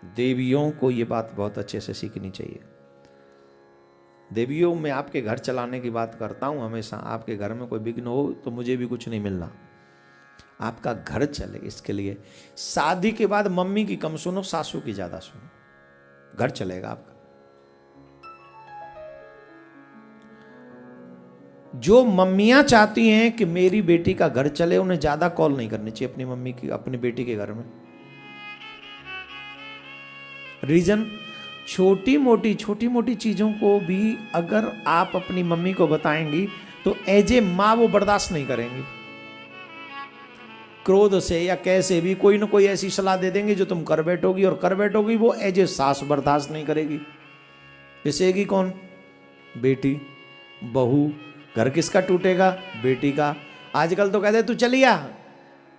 देवियों को ये बात बहुत अच्छे से सीखनी चाहिए। देवियों, मैं आपके घर चलाने की बात करता हूँ हमेशा। आपके घर में कोई विघ्न हो तो मुझे भी कुछ नहीं मिलना, आपका घर चले इसके लिए शादी के बाद मम्मी की कम सुनो, सासू की ज्यादा सुनो, घर चलेगा आपका। जो मम्मियां चाहती हैं कि मेरी बेटी का घर चले, उन्हें ज्यादा कॉल नहीं करनी चाहिए अपनी मम्मी की अपनी बेटी के घर में। रीजन, छोटी मोटी चीजों को भी अगर आप अपनी मम्मी को बताएंगी तो एज ए मां वो बर्दाश्त नहीं करेंगी। क्रोध से या कैसे भी कोई ना कोई ऐसी सलाह दे देंगे जो तुम कर बैठोगी, और कर बैठोगी वो एज ए सास बर्दाश्त नहीं करेगी। पिसेगी कौन? बेटी, बहू। घर किसका टूटेगा? बेटी का। आजकल तो कहते तू चलिया,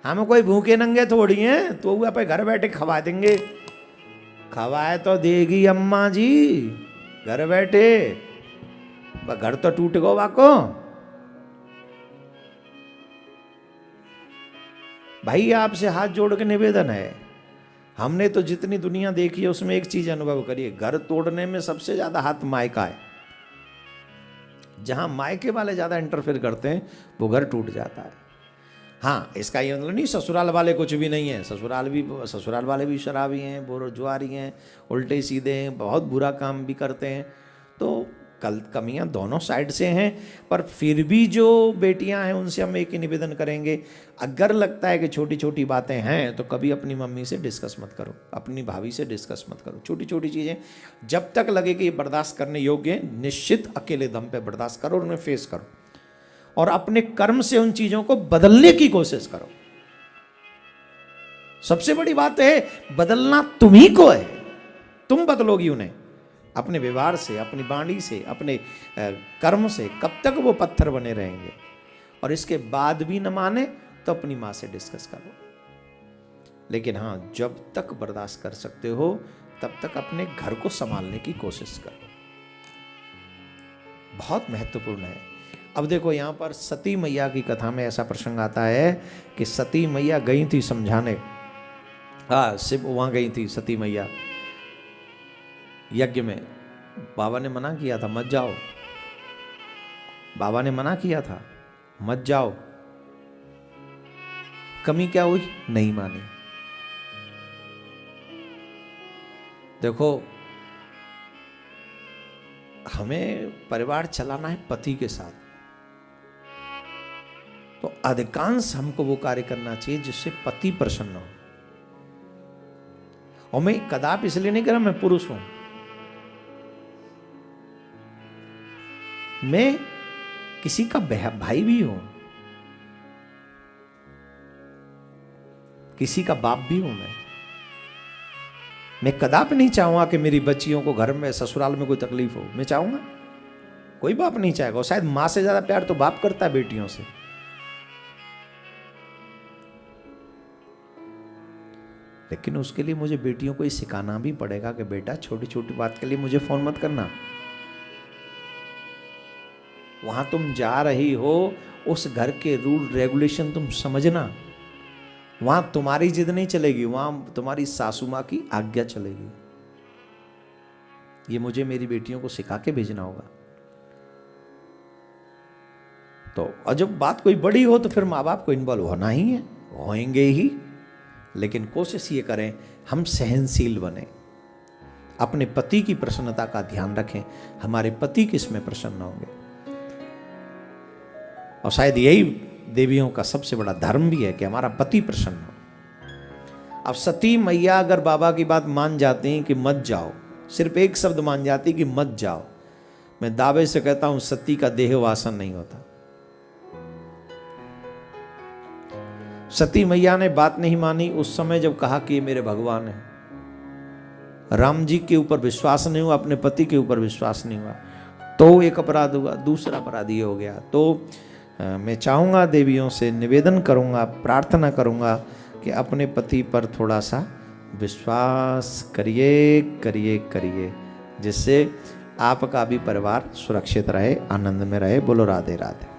हमें कोई भूखे नंगे थोड़ी हैं, तो वो पे घर बैठे खवा देंगे। खवाए तो देगी अम्मा जी घर बैठे, घर तो टूट गो वाको। भाई आपसे हाथ जोड़ के निवेदन है, हमने तो जितनी दुनिया देखी है उसमें एक चीज अनुभव करिए, घर तोड़ने में सबसे ज्यादा हाथ मायका है। जहां मायके वाले ज्यादा इंटरफेयर करते हैं वो घर टूट जाता है। हाँ, इसका ये मतलब नहीं ससुराल वाले कुछ भी नहीं है, ससुराल वाले भी शराबी हैं, जुआरी हैं, उल्टे सीधे हैं, बहुत बुरा काम भी करते हैं। तो कमियां दोनों साइड से हैं, पर फिर भी जो बेटियां हैं उनसे हम एक ही निवेदन करेंगे, अगर लगता है कि छोटी छोटी बातें हैं तो कभी अपनी मम्मी से डिस्कस मत करो, अपनी भाभी से डिस्कस मत करो। छोटी छोटी चीज़ें जब तक लगे कि ये बर्दाश्त करने योग्य हैं, निश्चित अकेले दम पे बर्दाश्त करो और उन्हें फेस करो, और अपने कर्म से उन चीज़ों को बदलने की कोशिश करो। सबसे बड़ी बात है, बदलना तुम्ही को है, तुम बदलोगी उन्हें अपने व्यवहार से, अपनी वाणी से, अपने कर्म से। कब तक वो पत्थर बने रहेंगे? और इसके बाद भी न माने तो अपनी मां से डिस्कस करो। लेकिन हां, जब तक बर्दाश्त कर सकते हो तब तक अपने घर को संभालने की कोशिश करो, बहुत महत्वपूर्ण है। अब देखो, यहां पर सती मैया की कथा में ऐसा प्रसंग आता है कि सती मैया गई थी समझाने, शिव वहां गई थी सती मैया यज्ञ में। बाबा ने मना किया था मत जाओ, बाबा ने मना किया था मत जाओ। कमी क्या हुई? नहीं मानी। देखो, हमें परिवार चलाना है पति के साथ, तो अधिकांश हमको वो कार्य करना चाहिए जिससे पति प्रसन्न हो। और मैं कदापि इसलिए नहीं कर रहा मैं पुरुष हूं, मैं किसी का भाई भी हूं, किसी का बाप भी हूं। मैं कदापि नहीं चाहूंगा कि मेरी बच्चियों को घर में, ससुराल में कोई तकलीफ हो। मैं चाहूंगा? कोई बाप नहीं चाहेगा। और शायद मां से ज्यादा प्यार तो बाप करता है बेटियों से। लेकिन उसके लिए मुझे बेटियों को ये सिखाना भी पड़ेगा कि बेटा, छोटी छोटी बात के लिए मुझे फोन मत करना। वहां तुम जा रही हो, उस घर के रूल रेगुलेशन तुम समझना। वहां तुम्हारी जिद नहीं चलेगी, वहां तुम्हारी सासू मां की आज्ञा चलेगी। ये मुझे मेरी बेटियों को सिखा के भेजना होगा। तो और जब बात कोई बड़ी हो तो फिर माँ बाप को इन्वॉल्व होना ही है, होंगे ही। लेकिन कोशिश ये करें हम सहनशील बने, अपने पति की प्रसन्नता का ध्यान रखें। हमारे पति किसमें प्रसन्न होंगे, और शायद यही देवियों का सबसे बड़ा धर्म भी है कि हमारा पति प्रसन्न हो। अब सती मैया अगर बाबा की बात मान जाती हैं कि मत जाओ, सिर्फ एक शब्द मान जाती कि मत जाओ, मैं दावे से कहता हूं सती का देह वासन नहीं होता। सती मैया ने बात नहीं मानी उस समय जब कहा कि ये मेरे भगवान है। राम जी के ऊपर विश्वास नहीं हुआ, अपने पति के ऊपर विश्वास नहीं हुआ, तो एक अपराध हुआ। दूसरा अपराध ये हो गया। तो मैं चाहूँगा, देवियों से निवेदन करूँगा, प्रार्थना करूँगा कि अपने पति पर थोड़ा सा विश्वास करिए करिए करिए, जिससे आपका भी परिवार सुरक्षित रहे, आनंद में रहे। बोलो राधे राधे।